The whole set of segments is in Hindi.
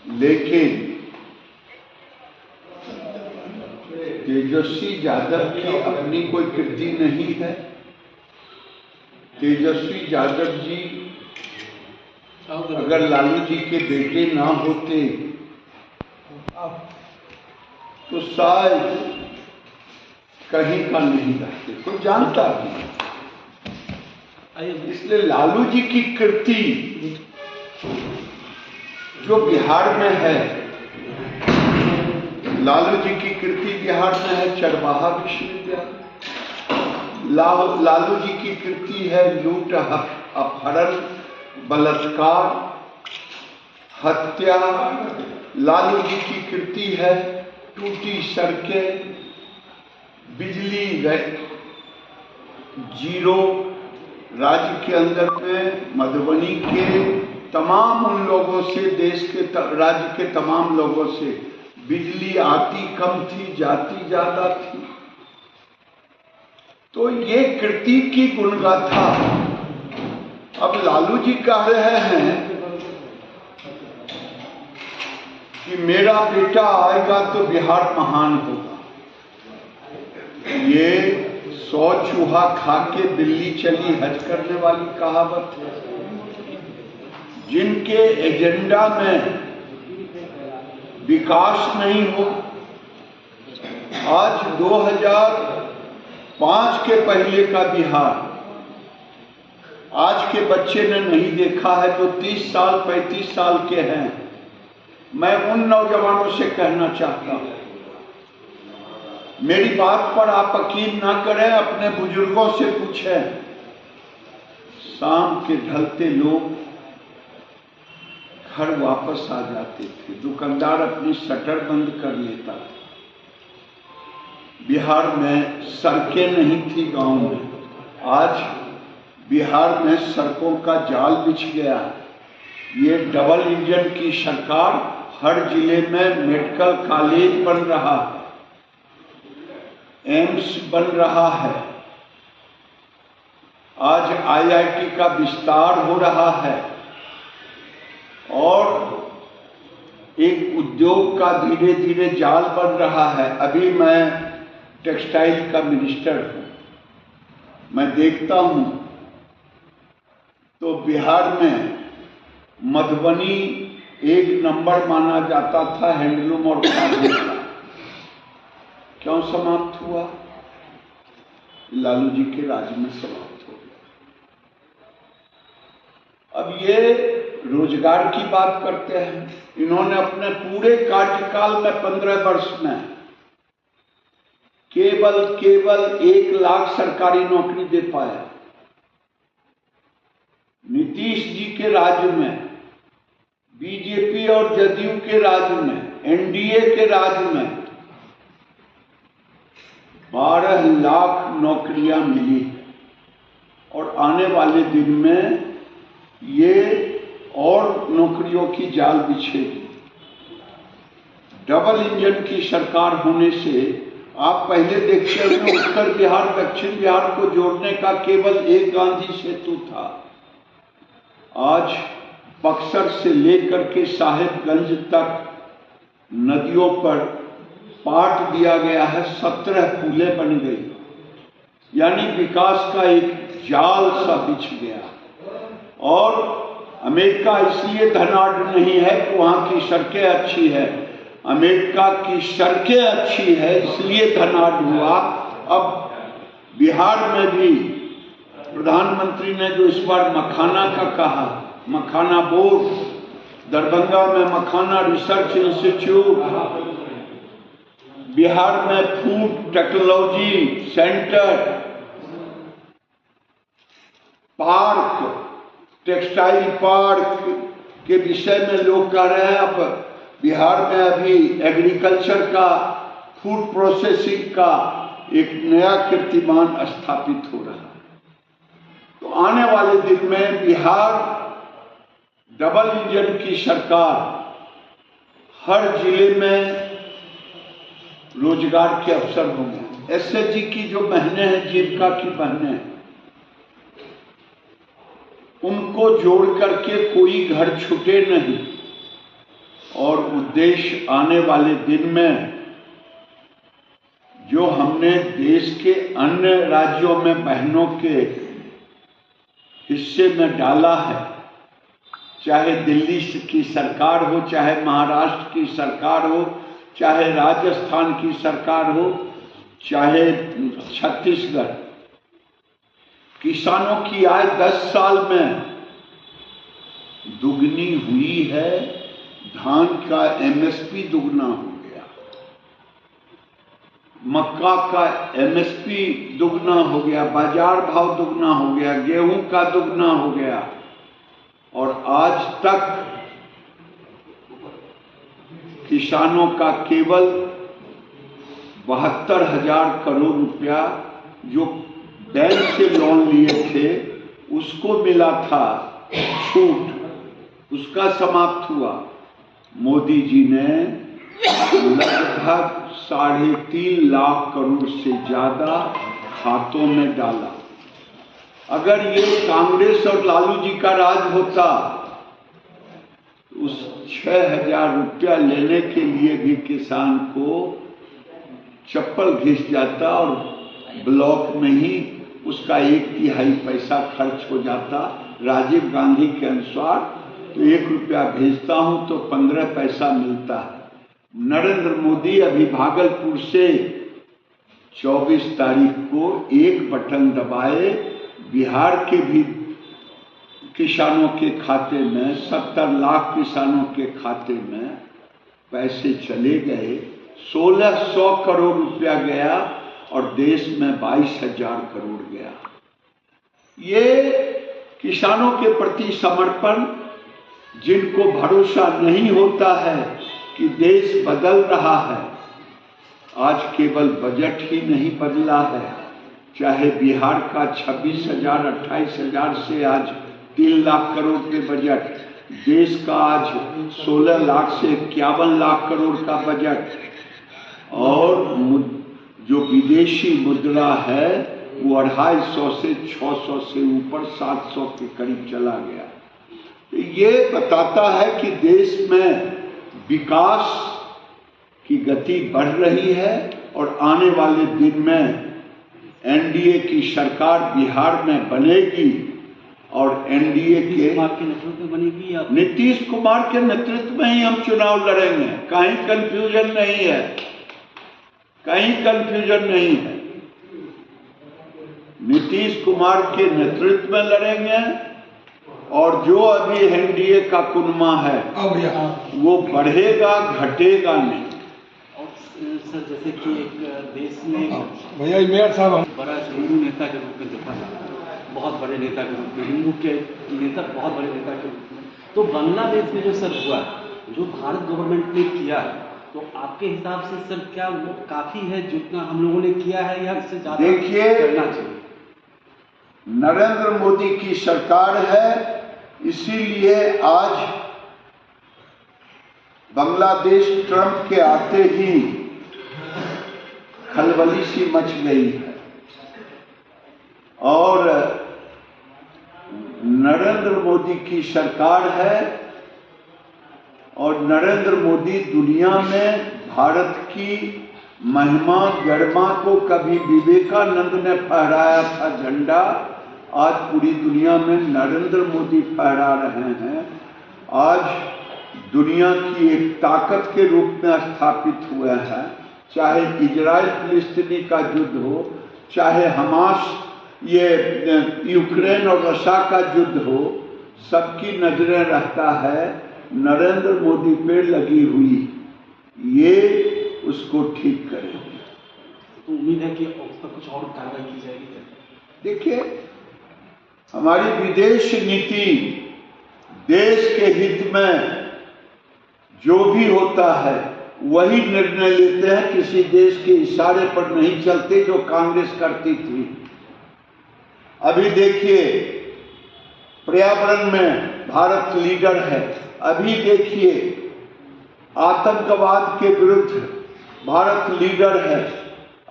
लेकिन तेजस्वी यादव की अपनी कोई कृति नहीं है। तेजस्वी यादव जी अगर लालू जी के बेटे ना होते तो शायद कहीं का नहीं रहते, कोई जानता नहीं। इसलिए लालू जी की कृति जो बिहार में है, लालू जी की कृति बिहार में है चरवाहा विश्वविद्यालय। लालू जी की कृति है लूट, अपहरण, बलात्कार, हत्या। लालू जी की कृति है टूटी सड़कें, बिजली जीरो। राज्य के अंदर में मधुबनी के तमाम उन लोगों से, देश के राज्य के तमाम लोगों से बिजली आती कम थी, जाती ज्यादा थी। तो ये कृति की गुणगाथा। अब लालू जी कह रहे हैं कि मेरा बेटा आएगा तो बिहार महान होगा। ये 100 चूहा खा के बिल्ली चली हज करने वाली कहावत है। जिनके एजेंडा में विकास नहीं हो, आज 2005 के पहले का बिहार आज के बच्चे ने नहीं देखा है, जो 30 साल 35 साल के हैं। मैं उन नौजवानों से कहना चाहता हूं, मेरी बात पर आप यकीन ना करें, अपने बुजुर्गों से पूछें। शाम के ढलते लोग घर वापस आ जाते थे, दुकानदार अपनी शटर बंद कर लेता था। बिहार में सड़कें नहीं थी गांव में, आज बिहार में सड़कों का जाल बिछ गया। ये डबल इंजन की सरकार, हर जिले में मेडिकल कॉलेज बन रहा है, एम्स बन रहा है, आज आईआईटी का विस्तार हो रहा है और एक उद्योग का धीरे धीरे जाल बन रहा है। अभी मैं टेक्सटाइल का मिनिस्टर हूं, मैं देखता हूं तो बिहार में मधुबनी एक नंबर माना जाता था हैंडलूम और खादी का। क्यों समाप्त हुआ? लालू जी के राज में समाप्त हो गया। अब ये रोजगार की बात करते हैं। इन्होंने अपने पूरे कार्यकाल में 15 वर्ष में केवल 1 लाख सरकारी नौकरी दे पाया। नीतीश जी के राज्य में, बीजेपी और जदयू के राज्य में, एनडीए के राज्य में 12 लाख नौकरियां मिली और आने वाले दिन में ये और नौकरियों की जाल बिछेगी। डबल इंजन की सरकार होने से आप पहले देखते हैं उत्तर बिहार दक्षिण बिहार को जोड़ने का केवल एक गांधी सेतु था। आज बक्सर से लेकर के साहिबगंज तक नदियों पर पाट दिया गया है, 17 पुलें बन गई, यानी विकास का एक जाल सा बिछ गया। और अमेरिका इसलिए धनाढ़ नहीं है कि वहां की सड़कें अच्छी है, अमेरिका की सड़कें अच्छी है इसलिए धनाढ़ हुआ। अब बिहार में भी प्रधानमंत्री ने जो इस बार मखाना का कहा, मखाना बोर्ड, दरभंगा में मखाना रिसर्च इंस्टीट्यूट, बिहार में food technology centre, park, textile park के विषय में लोग कह रहे हैं। अब बिहार में अभी एग्रीकल्चर का, फूड प्रोसेसिंग का एक नया कीर्तिमान स्थापित हो रहा है। तो आने वाले दिन में बिहार डबल इंजन की सरकार, हर जिले में रोजगार के अवसर होंगे। एसएचजी की जो बहनें हैं, जीविका की बहनें, उनको जोड़ करके कोई घर छूटे नहीं और उद्देश्य आने वाले दिन में जो हमने देश के अन्य राज्यों में बहनों के हिस्से में डाला है, चाहे दिल्ली की सरकार हो, चाहे महाराष्ट्र की सरकार हो, चाहे राजस्थान की सरकार हो, चाहे छत्तीसगढ़, किसानों की आय 10 साल में दुगनी हुई है। धान का एमएसपी दुगना हो गया, मक्का का एमएसपी दुगना हो गया, बाजार भाव दुगना हो गया, गेहूं का दुगना हो गया, और आज तक किसानों का केवल 72,000 करोड़ रुपया जो बैंक से लोन लिए थे उसको मिला था छूट, उसका समाप्त हुआ। मोदी जी ने लगभग 3.5 लाख करोड़ से ज्यादा खातों में डाला। अगर ये कांग्रेस और लालू जी का राज होता, उस 6,000 रुपया लेने के लिए भी किसान को चप्पल घिस जाता और ब्लॉक में ही उसका 1/3 पैसा खर्च हो जाता। राजीव गांधी के अनुसार तो 1 रुपया भेजता हूं तो 15 पैसा मिलता है। नरेंद्र मोदी अभी भागलपुर से 24 तारीख को एक बटन दबाए, बिहार के भी किसानों के खाते में 70 लाख किसानों के खाते में पैसे चले गए। 1600 करोड़ रुपया गया और देश में 22,000 करोड़ गया। ये किसानों के प्रति समर्पण, जिनको भरोसा नहीं होता है कि देश बदल रहा है। आज केवल बजट ही नहीं बदला है, चाहे बिहार का 26,000 28,000 से आज 3 लाख करोड़ के बजट, देश का आज 16 लाख से 51 लाख करोड़ का बजट, और जो विदेशी मुद्रा है वो 250 से 600 से ऊपर 700 के करीब चला गया। ये बताता है कि देश में विकास की गति बढ़ रही है और आने वाले दिन में एनडीए की सरकार बिहार में बनेगी और एनडीए के नेतृत्व बनेगी। नीतीश कुमार के नेतृत्व में ही हम चुनाव लड़ेंगे, कहीं कंफ्यूजन नहीं है, कहीं कंफ्यूजन नहीं है। नीतीश कुमार के नेतृत्व में लड़ेंगे और जो अभी एनडीए का कुनमा है वो बढ़ेगा, घटेगा नहीं। और सर, जैसे कि एक देश में भैया मेयर साहब बड़ा हिंदू नेता के रूप में देखा था, बहुत बड़े नेता के रूप में, हिंदू के नेता, बहुत बड़े नेता के रूप में, तो बांग्लादेश में जो सर हुआ, जो भारत गवर्नमेंट ने किया, तो आपके हिसाब से सर क्या वो काफी है जितना हम लोगों ने किया है, या इससे ज्यादा करना चाहिए? नरेंद्र मोदी की सरकार है, इसीलिए आज बांग्लादेश ट्रंप के आते ही खलबली सी मच गई है। और नरेंद्र मोदी की सरकार है और नरेंद्र मोदी दुनिया में भारत की महिमा गरिमा को, कभी विवेकानंद ने फहराया था झंडा, आज पूरी दुनिया में नरेंद्र मोदी फहरा रहे हैं। आज दुनिया की एक ताकत के रूप में स्थापित हुए हैं। चाहे इजराइल फिलिस्तीनी का युद्ध हो, चाहे हमास ये यूक्रेन और रशिया का युद्ध हो, सबकी नजरें रहता है नरेंद्र मोदी पे लगी हुई, ये उसको ठीक करेगी। तो उम्मीद है कि उस पर कुछ और कार्रवाई की जाएगी। देखिए, हमारी विदेश नीति देश के हित में जो भी होता है वही निर्णय लेते हैं, किसी देश के इशारे पर नहीं चलते जो कांग्रेस करती थी। अभी देखिए, पर्यावरण में भारत लीडर है। अभी देखिए, आतंकवाद के विरुद्ध भारत लीडर है।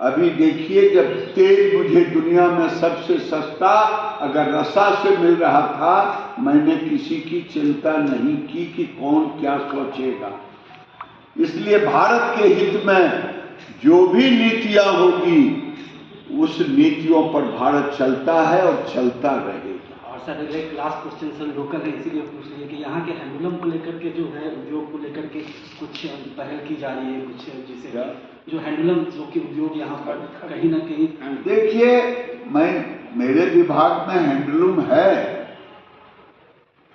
अभी देखिए, जब तेल मुझे दुनिया में सबसे सस्ता अगर रसा से मिल रहा था, मैंने किसी की चिंता नहीं की कि कौन क्या सोचेगा। इसलिए भारत के हित में जो भी नीतियां होगी उस नीतियों पर भारत चलता है और चलता रहेगा। और सर एक लास्ट क्वेश्चन सर लोकल है इसीलिए पूछ रही है कि यहाँ के हैंडलूम को लेकर के जो है उद्योग को लेकर के कुछ पहल की जा रही है, कुछ जिसे जो हैंडलूम जो कि उद्योग यहाँ पर कहीं ना कहीं। देखिए, मेरे विभाग में हैंडलूम है।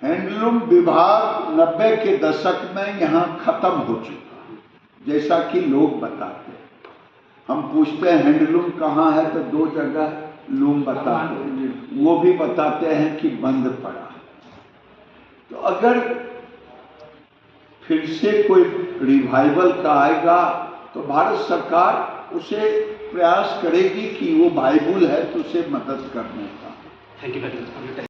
हैंडलूम विभाग 90 के दशक में यहाँ खत्म हो चुका, जैसा कि लोग बताते हैं। हम पूछते हैं हैंडलूम कहाँ है तो 2 जगह लूम बताते हैं, वो भी बताते हैं कि बंद पड़ा है। तो अगर फिर से कोई रिवाइवल का आएगा तो भारत सरकार उसे प्रयास करेगी कि वो वायबल है तो उसे मदद करने का। Thank you very much.